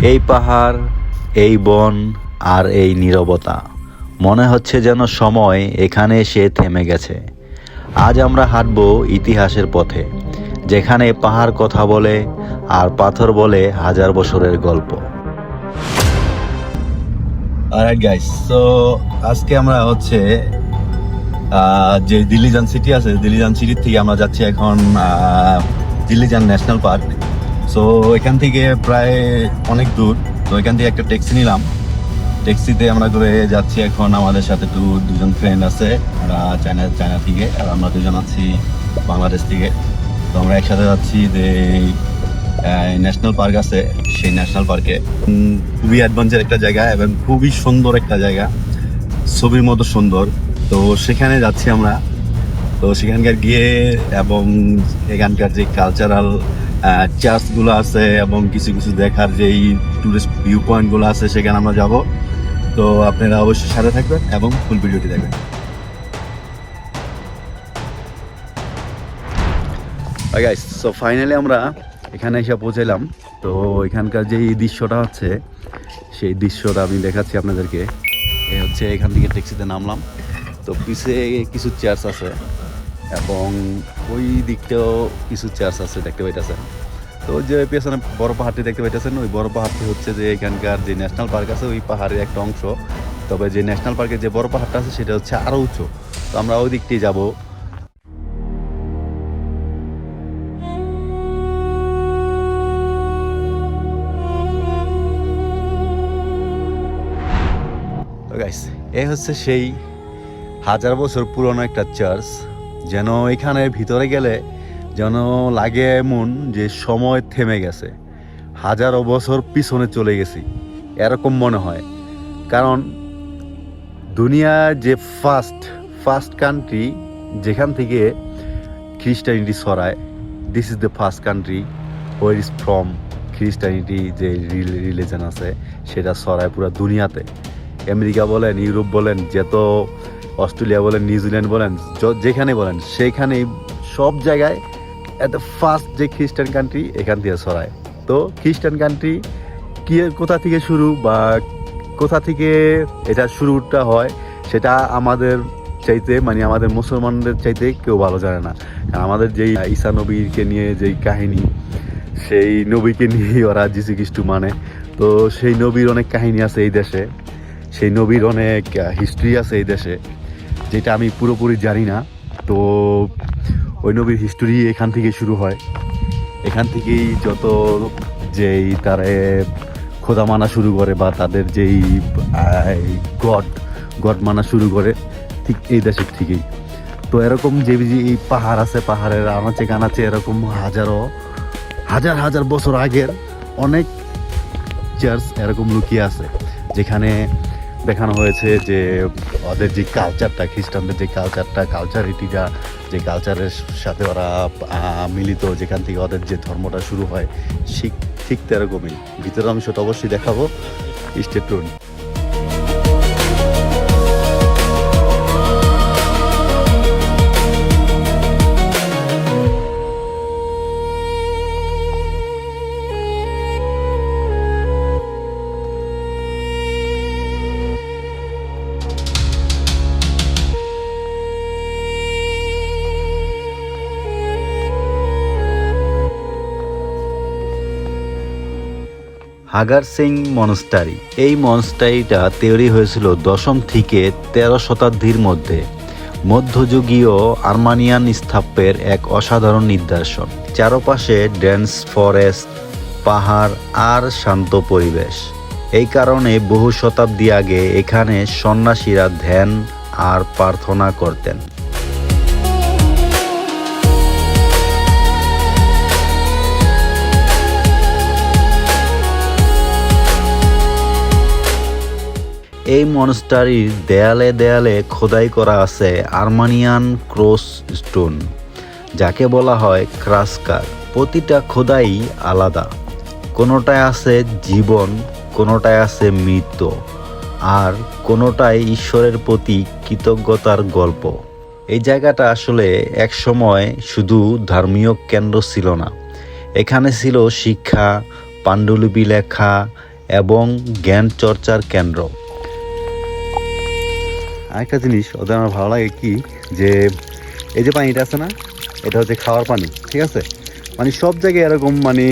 এই পাহাড়, এই বন আর এই নীরবতা, মনে হচ্ছে যেন সময় এখানে এসে থেমে গেছে। আজ আমরা হাঁটব ইতিহাসের পথে, যেখানে পাহাড় কথা বলে আর পাথর বলে হাজার বছরের গল্প। অলরাইট গাইস, সো আজকে আমরা হচ্ছে যে দিল্লিজান সিটি আছে, দিল্লিজান সিটি থেকে আমরা যাচ্ছি এখন দিল্লিজান ন্যাশনাল পার্ক। সো এখান থেকে প্রায় অনেক দূর, তো এখান থেকে একটা ট্যাক্সি নিলাম। ট্যাক্সিতে আমরা করে যাচ্ছি এখন। আমাদের সাথে দুজন ফ্রেন্ড আছে, আমরা চায়না থেকে, আর আমরা দুজন আছি বাংলাদেশ থেকে। তো আমরা একসাথে যাচ্ছি যে ন্যাশনাল পার্ক আছে, সেই ন্যাশনাল পার্কে। খুবই অ্যাডভেঞ্চার একটা জায়গা এবং খুবই সুন্দর একটা জায়গা, ছবির মতো সুন্দর। তো সেখানে যাচ্ছি আমরা। তো সেখানকার গিয়ে এবং এখানকার যে কালচারাল চার্চগুলো আছে এবং কিছু কিছু দেখার যেই টুরিস্ট ভিউ পয়েন্টগুলো আছে, সেখানে আমরা যাব। তো আপনারা অবশ্যই সাথে থাকবেন এবং ফুল ভিডিওটি দেখবেন। গাইস, সো ফাইনালি আমরা এখানে এসে পৌঁছাইলাম। তো এখানকার যেই দৃশ্যটা হচ্ছে, সেই দৃশ্যটা আমি দেখাচ্ছি আপনাদেরকে। এই হচ্ছে এখান থেকে ট্যাক্সিতে নামলাম। তো পিছে কিছু চার্চ আছে এবং ওই দিকটাও কিছু চার্চ আছে, দেখতে পাইতেছেন। তো যে পেছনে বড় পাহাড়টি দেখতে পাইতেছেন, ওই বড় পাহাড়টি হচ্ছে যে এখানকার যে ন্যাশনাল পার্ক আছে, ওই পাহাড়ের একটা অংশ। তবে যে ন্যাশনাল পার্কের যে বড় পাহাড়টা আছে, সেটা হচ্ছে আরও উঁচু। তো আমরা ওই দিকটাই যাবো। গাইস, এই হচ্ছে সেই হাজার বছর পুরনো একটা চার্চ। যেন এখানে ভিতরে গেলে যেন লাগে এমন যে সময় থেমে গেছে, হাজারো বছর পিছনে চলে গেছি, এরকম মনে হয়। কারণ দুনিয়ার যে ফার্স্ট কান্ট্রি যেখান থেকে খ্রিস্টানিটি ছড়ায়, this is the first country where is from খ্রিস্টানিটি, যে রিলিজন আছে সেটা ছড়ায় পুরো দুনিয়াতে। আমেরিকা বলেন, ইউরোপ বলেন, যত অস্ট্রেলিয়া বলেন, নিউজিল্যান্ড বলেন, যেখানে বলেন সেখানেই সব জায়গায় এত ফার্স্ট যে খ্রিস্টান কান্ট্রি এখান থেকে ছড়ায়। তো খ্রিস্টান কান্ট্রি কি কোথা থেকে শুরু বা কোথা থেকে এটা শুরুটা হয়, সেটা আমাদের চাইতে, মানে আমাদের মুসলমানদের চাইতে কেউ ভালো জানে না। কারণ আমাদের যেই ঈসা নবীকে নিয়ে যেই কাহিনী, সেই নবীকে নিয়েই ওরা যিশু খ্রিস্ট মানে। তো সেই নবীর অনেক কাহিনী আছে এই দেশে, সেই নবীর অনেক হিস্ট্রি আছে এই দেশে, যেটা আমি পুরোপুরি জানি না। তো ওই নবীর হিস্ট্রি এখান থেকে শুরু হয়। এখান থেকেই যত যেই তারা খোদা মানা শুরু করে বা তাদের যেই গড মানা শুরু করে, ঠিক এই দেশের থেকেই। তো এরকম যে এই পাহাড় আছে, পাহাড়ের আনাচে কানাচে এরকম হাজার বছর আগের অনেক চার্চ এরকম লুকিয়ে আছে, যেখানে দেখানো হয়েছে যে ওদের যে কালচারটা, খ্রিস্টানদের যে কালচারিটিটা, যে কালচারের সাথে ওরা মিলিত, যেখান থেকে ওদের যে ধর্মটা শুরু হয়, ঠিক এরকমই। ভিতরের অংশটা অবশ্যই দেখাবো, স্টে টিউনড। হাগার সিং মনস্টারি, এই মনস্টারিটা তৈরি হয়েছিল 10ম থেকে 13 শতাব্দীর মধ্যে। মধ্যযুগীয় আর্মানিয়ান স্থাপত্যের এক অসাধারণ নিদর্শন। চারপাশে ডেন্স ফরেস্ট, পাহাড় আর শান্ত পরিবেশ। এই কারণে বহু শতাব্দী আগে এখানে সন্ন্যাসীরা ধ্যান আর প্রার্থনা করতেন। এই মনস্টারির দেয়ালে দেয়ালে খোদাই করা আছে আর্মানিয়ান ক্রস স্টোন, যাকে বলা হয় ক্রাসকার। প্রতিটা খোদাই আলাদা, কোনোটায় আছে জীবন, কোনোটায় আছে মৃত্যু, আর কোনোটায় ঈশ্বরের প্রতি কৃতজ্ঞতার গল্প। এই জায়গাটা আসলে এক সময় শুধু ধর্মীয় কেন্দ্র ছিল না, এখানে ছিল শিক্ষা, পাণ্ডুলিপি লেখা এবং জ্ঞান চর্চার কেন্দ্র। আরেকটা জিনিস ওদের আমার ভালো লাগে কি, যে এই যে পানিটা আছে না, এটা হচ্ছে খাওয়ার পানি, ঠিক আছে? মানে সব জায়গায় এরকম মানে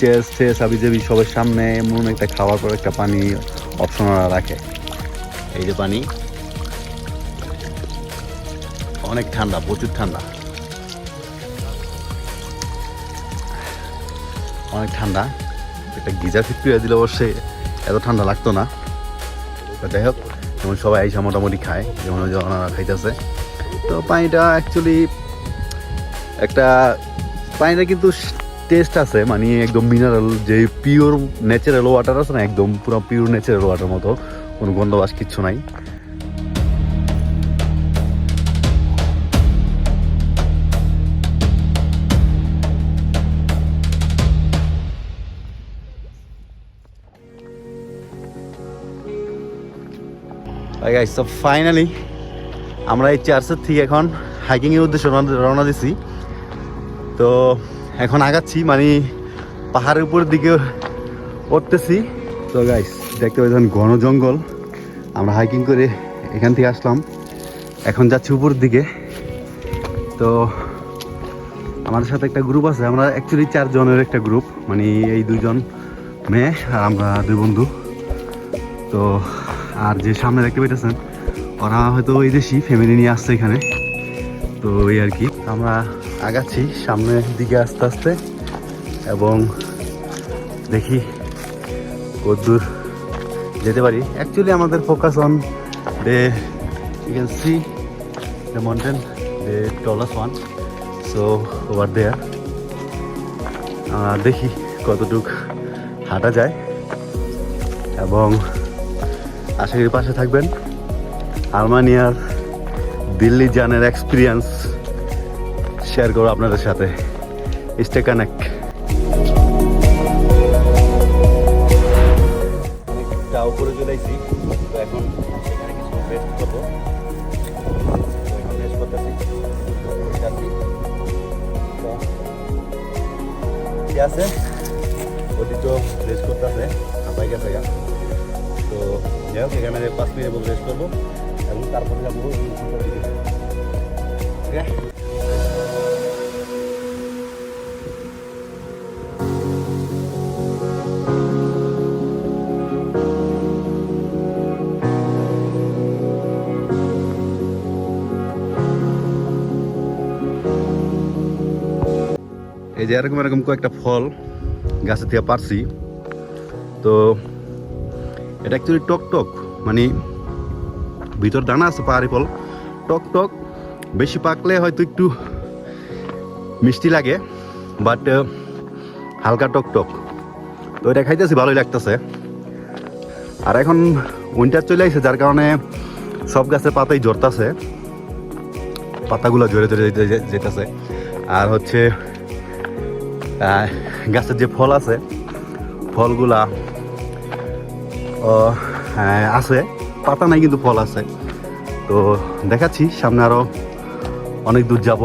চেস চেস আবি যাবি সবার সামনে এমন একটা খাওয়ার পর একটা পানি অপশন রাখে। এই যে পানি অনেক ঠান্ডা, প্রচুর ঠান্ডা, অনেক ঠান্ডা। একটা গিজার ফিট করে দিলে অবশ্যই এত ঠান্ডা লাগতো না। যাই হোক, যেমন সবাই আইসা মোটামুটি খায়, যেমন ওনারা খাইতেছে। তো পানিটা অ্যাকচুয়ালি একটা পানিটা কিন্তু টেস্ট আছে, মানে একদম মিনারেল, যে পিওর ন্যাচারাল ওয়াটার আছে না, একদম পুরো পিওর ন্যাচারাল ওয়াটার মতো, কোনো গন্ধবাস কিচ্ছু নাই। সো ফাইনালি আমরা এই চার্চের থেকে এখন হাইকিংয়ের উদ্দেশ্যে রওনা দিছি। তো এখন আগাচ্ছি, মানে পাহাড়ের উপরের দিকে উঠতেছি। তো গাইস দেখতে পাচ্ছেন ঘন জঙ্গল, আমরা হাইকিং করে এখান থেকে আসলাম, এখন যাচ্ছি উপরের দিকে। তো আমাদের সাথে একটা গ্রুপ আছে, আমরা অ্যাকচুয়ালি 4 জনের একটা গ্রুপ, মানে এই 2 জন মেয়ে আর আমরা 2 বন্ধু। তো আর যে সামনে দেখতে পেতেছেন ওরা হয়তো এই দেশি ফ্যামিলি নিয়ে আসছে এখানে। তো এই আর কি, আমরা আগাচ্ছি সামনের দিকে আস্তে আস্তে, এবং দেখি কতদূর যেতে পারি। অ্যাকচুয়ালি আমাদের focus on the you can see the mountain, the tallest one, so over there. দেখি কতটুক হাঁটা যায়, এবং আশা করি পাশে থাকবেন। আর্মানিয়ার দিল্লি জানের এক্সপিরিয়েন্স শেয়ার করো আপনাদের সাথে। Stay connect. অনেকটা উপরে চলে আসছি, তো এখন এখানে কিছু রেস্ট করবো। এখন রেস্ট করতেছি, ঠিক আছে? ওটি তো রেস্ট করতেছে, আপনার গেছে গা। তো যাই হোক, এখানে 5 মিনিট মতো রেস্ট করবো, এবং তারপরে যাবো উপরের দিকে। ঠিক আছে? এই যে এরকম এরকম কয়েকটা ফল গাছের থেকে পারছি। তো এটা অ্যাকচুয়ালি টক টক, মানে ভিতর দানা আছে, পাহাড়ি ফল, টক টক, বেশি পাকলে হয়তো একটু মিষ্টি লাগে, বাট হালকা টক টক। তো এটা খাইতেছি, ভালোই লাগতেছে। আর এখন উইন্টার চলে আসছে, যার কারণে সব গাছের পাতাই ঝরতেছে, পাতাগুলো ঝরে ঝরে যেতেছে। আর হচ্ছে গাছের যে ফল আছে, ফলগুলা আছে, পাতা নাই কিন্তু ফল আছে। তো দেখাচ্ছি সামনে, আরো অনেক দূর যাব,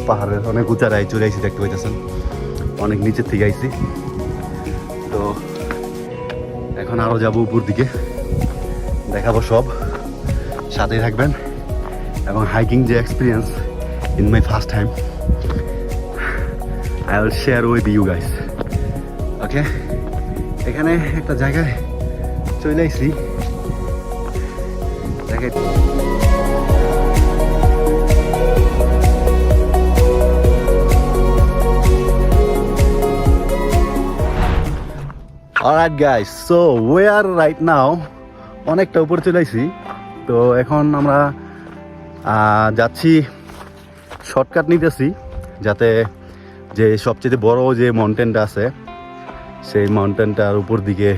পাহাড়ের অনেক উঁচারায় চলে আইছি, দেখতে পাইতেছেন অনেক নিচের থেকে আইছি। তো এখন আরো যাব উপর দিকে, দেখাবো সব, সাথেই থাকবেন। এবং হাইকিং যে experience in my first time, I will share with you guys. ওকে, এখানে একটা জায়গায় চলে আইছি, দেখে alright guys, so we are right now অনেকটা উপরে চলে আইছি। তো এখন আমরা যাচ্ছি, শর্টকাট নিতেছি, যাতে যে সবচেয়ে বড় যে মাউন্টেনটা আছে সেই মাউন্টেনটার উপর দিকে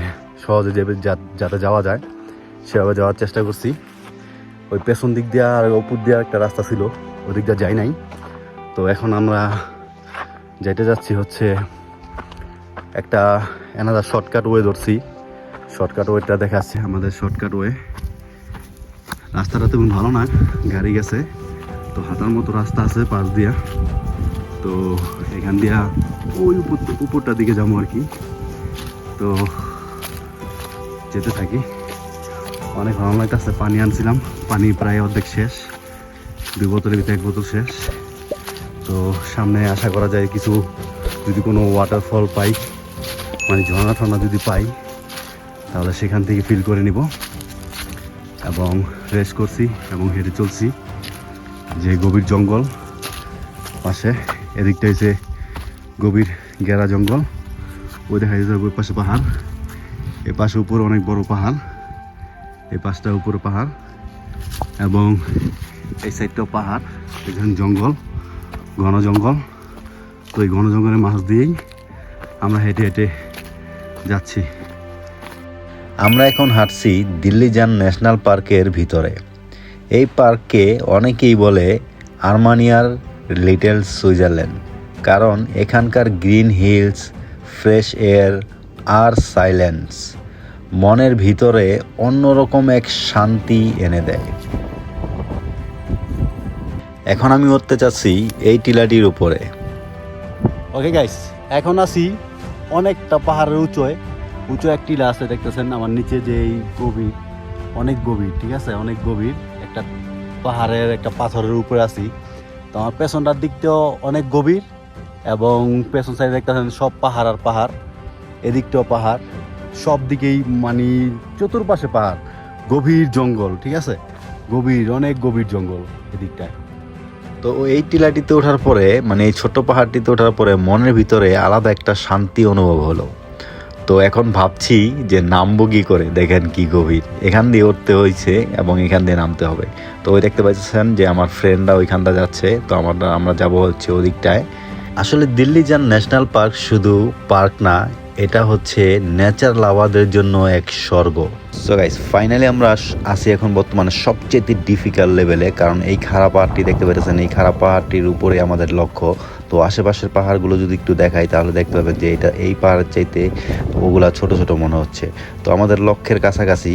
সহজে যাতে যাওয়া যায়, সেভাবে যাওয়ার চেষ্টা করছি। ওই পেছন দিক দিয়ে আর উপর দিয়ে একটা রাস্তা ছিল, ওই দিক দিয়ে যাই নাই। তো এখন আমরা যেতে যাচ্ছি হচ্ছে একটা অ্যানাদার শর্টকাট ওয়ে ধরছি। শর্টকাট ওয়েটা দেখাচ্ছে আমাদের শর্টকাট ওয়ে। রাস্তাটা তেমন ভালো না, গাড়ি গেছে, তো হাঁটার মতো রাস্তা আছে পাশ দিয়া। তো এখান দিয়া ওই উপরটার দিকে যাবো আর কি। তো যেতে থাকি। অনেক ভালো লাগতেছে। পানি আনছিলাম, পানি প্রায় অর্ধেক শেষ, 2 বোতলের ভিতরে 1 বোতল শেষ। তো সামনে আশা করা যায় কিছু যদি কোনো ওয়াটারফল পাই, মানে ঝর্ণা ঠর্ণা যদি পাই, তাহলে সেখান থেকে ফিল করে নিব। এবং রেস্ট করছি এবং হেঁটে চলছি যে গভীর জঙ্গল পাশে। এদিকটা হচ্ছে গভীর গেরা জঙ্গল, ওই দেখা যাচ্ছে ওই পাশে পাহাড়, এই পাশে উপরে অনেক বড় পাহাড়, এই পাশটা উপরে পাহাড় এবং এই সাইডটাও পাহাড়, এখানে জঙ্গল, ঘন জঙ্গল। তো এই ঘন জঙ্গলের মাছ দিয়েই আমরা হেঁটে হেঁটে যাচ্ছি। আমরা এখন হাঁটছি দিল্লি যান ন্যাশনাল পার্কের ভিতরে। এই পার্ককে অনেকেই বলে আর্মেনিয়ার লিটল সুইজারল্যান্ড, কারণ এখানকার গ্রিন হিলস, ফ্রেশ এয়ার আর সাইলেন্স মনের ভিতরে অন্যরকম এক শান্তি এনে দেয়। এখন আমি উঠতে চাচ্ছি এই টিলাটির উপরে। ওকে গাইস, এখন আছি অনেকটা পাহাড়ের উঁচু এক টিলা আছে, দেখতেছেন আমার নিচে যে এই গভীর, অনেক গভীর, ঠিক আছে, অনেক গভীর একটা পাহাড়ের একটা পাথরের উপরে আছি। তো আমার পেছনটার দিকটাও অনেক গভীর এবং পেছন সাইডে দেখতেছেন সব পাহাড় আর পাহাড়, এদিকটাও পাহাড়, সব দিকেই মানে চতুর্পাশে পাহাড়, গভীর জঙ্গল, ঠিক আছে, গভীর, অনেক গভীর জঙ্গল এদিকটায়। তো এই টিলাটিতে ওঠার পরে, মানে এই ছোট্ট পাহাড়টিতে ওঠার পরে মনের ভিতরে আলাদা একটা শান্তি অনুভব হলো। তো এখন ভাবছি যে নামবো কি করে, দেখেন কি গভীর, এখান দিয়ে উঠতে হয়েছে এবং এখান দিয়ে নামতে হবে। তো ওই দেখতে পাচ্ছেন যে আমার ফ্রেন্ডরা ওইখানটা যাচ্ছে, তো আমরা যাব হচ্ছে ওদিকটায়। আসলে দিল্লি যান ন্যাশনাল পার্ক শুধু পার্ক না, এটা হচ্ছে নেচার লাভারদের জন্য এক স্বর্গ। সো গাইস, ফাইনালি আমরা আসি এখন বর্তমানে সবচেয়ে ডিফিকাল্ট লেভেলে, কারণ এই খাড়া পাহাড়টি দেখতে পাচ্ছেন, এই খাড়া পাহাড়টির উপরে আমাদের লক্ষ্য। তো আশেপাশের পাহাড়গুলো যদি একটু দেখাই তাহলে দেখতে পাবেন যে এটা এই পাহাড়ের চাইতে ওগুলা ছোট ছোট মনে হচ্ছে। তো আমাদের লক্ষ্যের কাছাকাছি।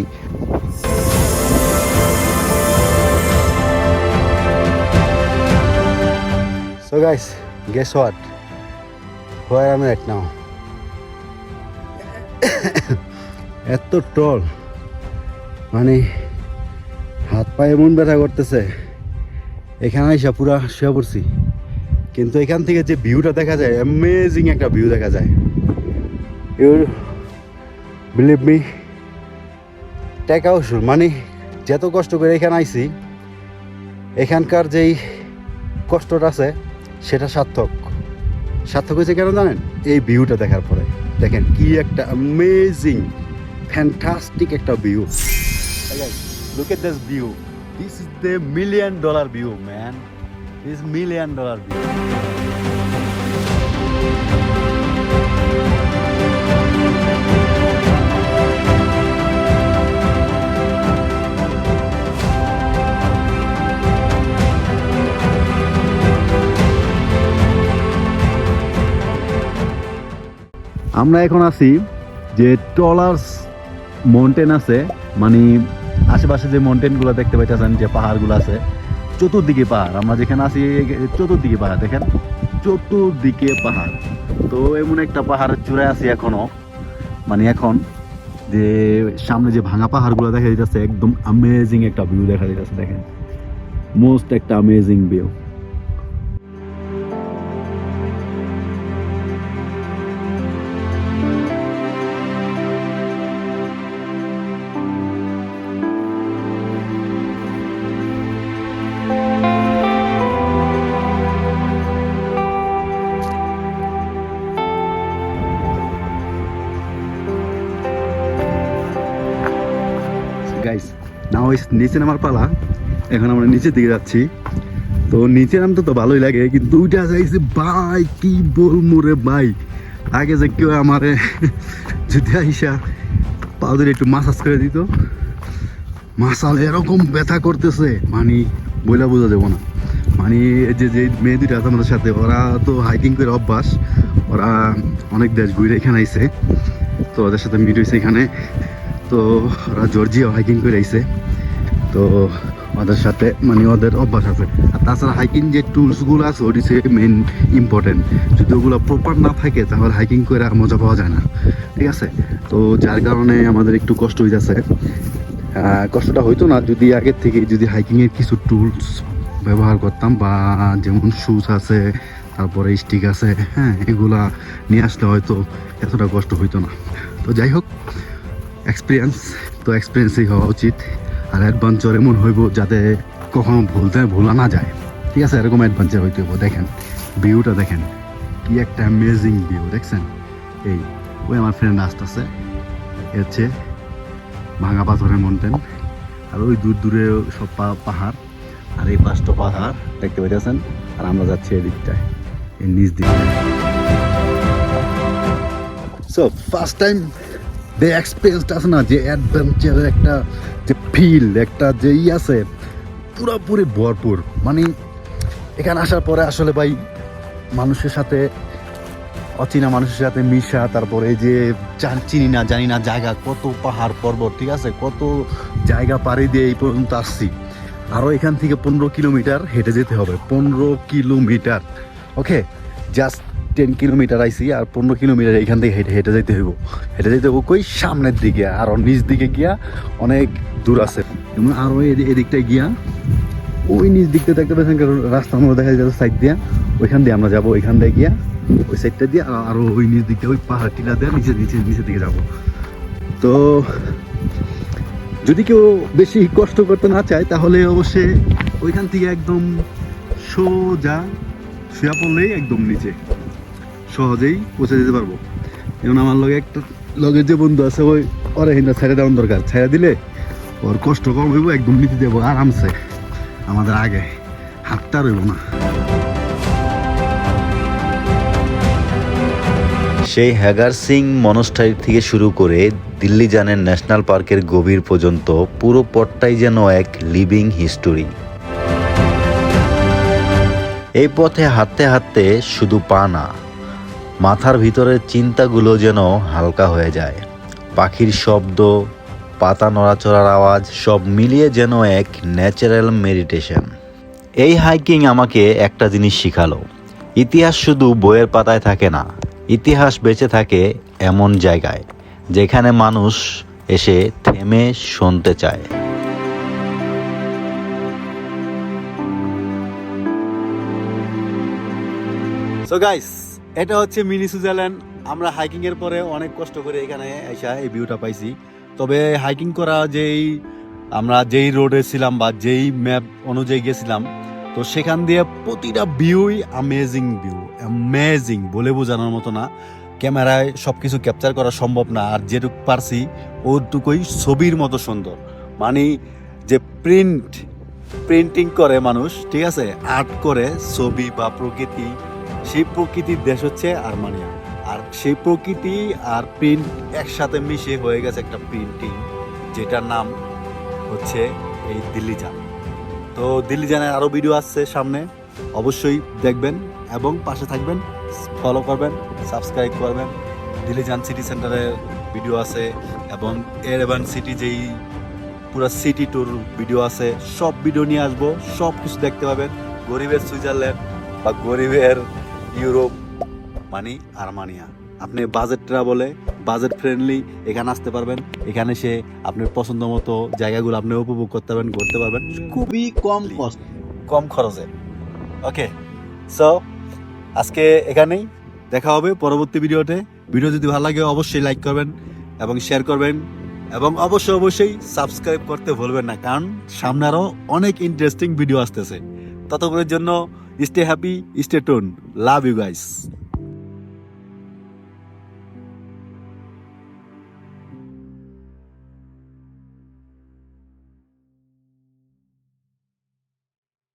So guys, guess what? Where am I right now? এত টল, মানে হাত পায়ে এমন ব্যথা করতেছে, এখানে আইসা পুরা শুয়ে পড়ছি। কিন্তু এখান থেকে যে ভিউটা দেখা যায়, অ্যামেজিং একটা ভিউ দেখা যায়। ইউ বিলিভ মি, টেকা উসুল, মানে যত কষ্ট করে এখানে আইছি, এখানকার যেই কষ্টটা আছে সেটা সার্থক হয়েছে। কেন জানেন? এই ভিউটা দেখার পরে। দেখেন কি একটা অ্যামেজিং, ফ্যান্টাস্টিক একটা view. Look at this view. This is the $1 million view, man. This $1 million view. আমরা এখন আছি যে টলার্স মাউন্টেন আছে, মানে আশেপাশে যে মাউন্টেনগুলো দেখতে পাইতেছেন, যে পাহাড়গুলো আছে, চতুর্দিকে পাহাড়। আমরা যেখানে আছি চতুর্দিকে পাহাড়, দেখেন চতুর্দিকে পাহাড়। তো এমন একটা পাহাড়ের চূড়ায় আছি এখনো, মানে এখন যে সামনে যে ভাঙা পাহাড়গুলো দেখা যাচ্ছে, একদম অ্যামেজিং একটা ভিউ দেখা যাচ্ছে। দেখেন, মোস্ট একটা অ্যামেজিং ভিউ। গাইস, নাও নিচে নামার পালা। এখন আমরা নিচের দিকে যাচ্ছি। তো নিচে নামতে তো ভালোই লাগে, কিন্তু ওইটা যাইছে ভাই, কি বলবো রে ভাই। আগে যে কেউ আমারে যদি আইসা পাউদের একটু মাসাজ করে দিত, মাসাল এরকম ব্যথা করতেছে, মানে বইলা বোঝা যাবো না। মানে যে যে মেয়ে দুইটা আছে আমাদের সাথে, ওরা তো হাইকিং করে অভ্যাস, ওরা অনেক দেশ ঘুরে এখানে আইছে। তো ওদের সাথে মিট হয়েছে এখানে। তো ওরা জর্জিয়া হাইকিং করে আইছে, তো ওদের সাথে মানে ওদের অভ্যাস আছে। তাছাড়া হাইকিং যে টুলসগুলো আছে ওটি মেন ইম্পর্টেন্ট। যদি ওগুলো প্রপার না থাকে তাহলে হাইকিং করে আর মজা পাওয়া যায় না, ঠিক আছে? তো যার কারণে আমাদের একটু কষ্ট হইতেছে। কষ্টটা হইতো না যদি আগের থেকে যদি হাইকিংয়ের কিছু টুলস ব্যবহার করতাম, বা যেমন শুজ আছে, তারপরে স্টিক আছে, হ্যাঁ, এগুলা নিয়ে আসলে হয়তো এতটা কষ্ট হইতো না। তো যাই হোক, এক্সপিরিয়েন্স তো এক্সপিরিয়েন্সই হওয়া উচিত। আর অ্যাডভেঞ্চার এমন হইব যাতে কখনো ভোলা না যায়, ঠিক আছে? এরকম অ্যাডভেঞ্চার হইতে হইব। দেখেন ভিউটা, দেখেন কি একটা অ্যামেজিং ভিউ, দেখছেন? এই ওই আমার ফ্রেন্ড আসতেছে, এ হচ্ছে ভাঙা পাথরের মাউন্টেন, আর ওই দূর দূরে সব পাহাড়, আর এই পাঁচটা পাহাড় দেখতে পাইতেছেন। আর আমরা যাচ্ছি এদিকটায়, এই নিচ দিকে। সো ফার্স্ট টাইম যে এক্সপিরিয়েন্সটা আছে না, যে অ্যাডভেঞ্চারের একটা যে ফিল, একটা যে আছে পুরোপুরি ভরপুর। মানে এখানে আসার পরে আসলে ভাই মানুষের সাথে, অচেনা মানুষের সাথে মিশা, তারপরে এই যে চিনি না জানি না জায়গা, কত পাহাড় পর্বত, ঠিক আছে, কত জায়গা পাড়ি দিয়ে এই পর্যন্ত আসছি। আরও এখান থেকে 15 কিলোমিটার হেঁটে যেতে হবে, 15 কিলোমিটার। ওকে, জাস্ট 10 কিলোমিটার আইসি, আর 15 কিলোমিটার এখান থেকে হেঁটে যেতে হইব। হেঁটে যেতে হইব কই সামনের দিকে, আরও নিচ দিকে গিয়া অনেক দূর আছে। এবং আরও এদিকটায় গিয়া ওই নিচ দিকটা দেখতে পাচ্ছেন, কারণ রাস্তার মধ্যে দেখা যাচ্ছে সাইড দিয়া, ওইখান দিয়ে আমরা যাবো। ওইখান দিয়ে গিয়া ওই সাইডটা দিয়ে আরও ওই নিচ দিকটা, ওই পাহাড় টিলা দিয়ে নিচের দিকে যাবো। তো যদি কেউ বেশি কষ্ট করতে না চায় তাহলে অবশ্যই ওইখান থেকে একদম সোজা শুয়া পড়লেই একদম নিচে সহজেই পৌঁছে যেতে পারবো। যেমন আমার লগের যে বন্ধু আছে, ওই ওরা হিন্দা ছেড়ে দেওয়ার দরকার, ছেড়ে দিলে ওর কষ্ট কম হইব, একদম নিচে দেবো আরামসে, আমাদের আগে হাতটা রইব না। সেই হ্যাগার সিং মনস্টারি থেকে শুরু করে দিল্লি জানের ন্যাশনাল পার্কের গভীর পর্যন্ত পুরো পথটাই যেন এক লিভিং হিস্টোরি। এই পথে হাঁটতে হাঁটতে শুধু পা না, মাথার ভিতরের চিন্তাগুলো যেন হালকা হয়ে যায়। পাখির শব্দ, পাতা নড়াচড়ার আওয়াজ, সব মিলিয়ে যেন এক ন্যাচারাল মেডিটেশন। এই হাইকিং আমাকে একটা জিনিস শিখালো, ইতিহাস শুধু বইয়ের পাতায় থাকে না, ইতিহাস বেঁচে থাকে এমন জায়গায় যেখানে মানুষ এসে থেমে শুনতে চায়। সো গাইস, এটা হচ্ছে মিনি সুইজারল্যান্ড। আমরা হাইকিং এর পরে অনেক কষ্ট করে এখানে এসে এই ভিউটা পাইছি। তবে হাইকিং করা আমরা যেই রোডে ছিলাম বা যেই ম্যাপ অনুযায়ী গেছিলাম, তো সেখান দিয়ে প্রতিটা ভিউই অ্যামেজিং, বলে বোঝানোর মতো না। ক্যামেরায় সবকিছু ক্যাপচার করা সম্ভব না, আর যেটুকু পারছি ওটুকুই ছবির মতো সুন্দর। মানে যে প্রিন্টিং করে মানুষ, ঠিক আছে, আর্ট করে ছবি বা প্রকৃতি, সেই প্রকৃতির দেশ হচ্ছে আর্মেনিয়া। আর সেই প্রকৃতি আর প্রিন্ট একসাথে মিশে হয়ে গেছে একটা প্রিন্টিং, যেটার নাম হচ্ছে এই দিল্লি জান। তো দিল্লি জানের আরও ভিডিও আসছে সামনে, অবশ্যই দেখবেন এবং পাশে থাকবেন, ফলো করবেন, সাবস্ক্রাইব করবেন। দিল্লি জান সিটি সেন্টারের ভিডিও আছে এবং এরেবান সিটি যেই পুরো সিটি ট্যুর ভিডিও আছে, সব ভিডিও নিয়ে আসবো, সব কিছু দেখতে পাবেন। গরিবের সুইজারল্যান্ড বা গরিবের ইউরোপ মানে আর্মেনিয়া। আপনি বাজেট ট্রাভেলে, বাজেট ফ্রেন্ডলি এখানে আসতে পারবেন। এখানে এসে আপনার পছন্দ মতো জায়গাগুলো আপনি উপভোগ করতে পারবেন, ঘুরতে পারবেন খুবই কম খরচে। ওকে, সো আজকে এখানেই, দেখা হবে পরবর্তী ভিডিওতে। ভিডিও যদি ভালো লাগে অবশ্যই লাইক করবেন এবং শেয়ার করবেন, এবং অবশ্যই সাবস্ক্রাইব করতে ভুলবেন না, কারণ সামনে আরও অনেক ইন্টারেস্টিং ভিডিও আসতেছে। ততক্ষণের জন্য stay happy, stay tuned, love you guys.